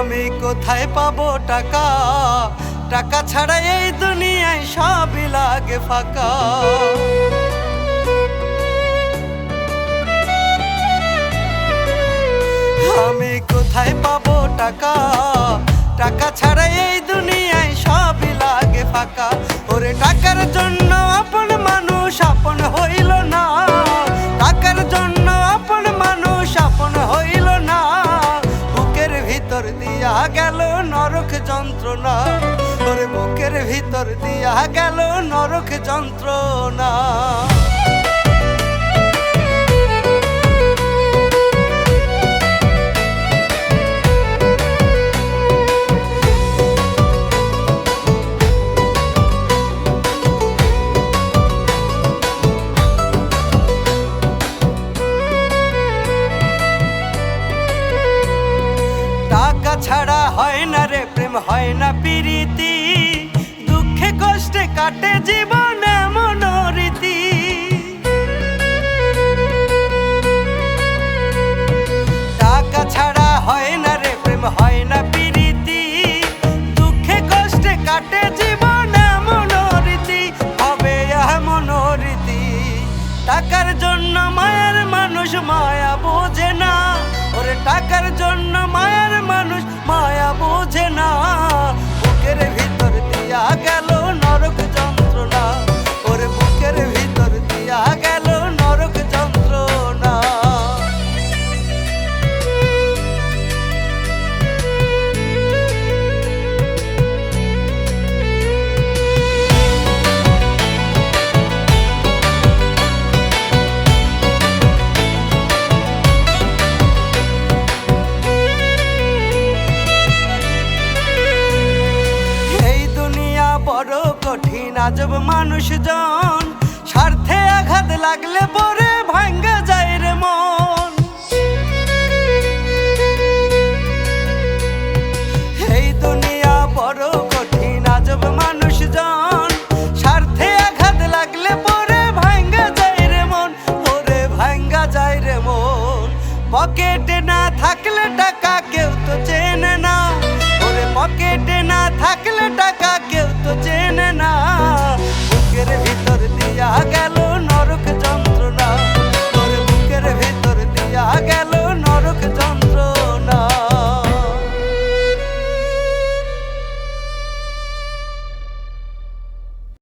আমি কোথায় পাবো টাকা? টাকা ছাড়া এই দুনিয়ায় সবই লাগে ফাঁকা। আমি কোথায় পাবো টাকা? টাকা ছাড়া এই দুনিয়ায় সবই লাগে ফাঁকা। ওরে টাকার জন্য আপন মানুষ আপন হইল না, টাকার জন্য আপন মানুষ আপন হইল না। বুকের ভিতর দিয়া গেল নরক যন্ত্রণা, ওরে বুকের ভিতর দিয়া গেল নরক যন্ত্রণা। টাকা ছাড়া হয় না রে প্রেম, হয় না প্রীতি, দুঃখে কষ্টে কাটে জীবন এমন রীতি। টাকা ছাড়া হয় না রে প্রেম, হয় না প্রীতি, দুঃখে কষ্টে কাটে জীবন এমন রীতি, হবে এমন রীতি। টাকার জন্য মায়ের মানুষ মায়া বোঝে না, ওরে টাকার জন্য মায়ের মানুষ মায়া বোঝে না। বুকের ভিতর দিয়া গেল নরক যন্ত্রণা, ওরে বুকের ভিতর দিয়া গেল নরক যন্ত্রণা। বড় কঠিন আজব মানুষজন, স্বার্থে আঘাত লাগলে পরে ভাঙ্গা যায় রে মন। এই দুনিয়া বড় কঠিন আজব মানুষজন, স্বার্থে আঘাত লাগলে পরে ভাঙ্গা যায় রে মন, ওরে ভাঙ্গা যায় রে মন। পকেটে না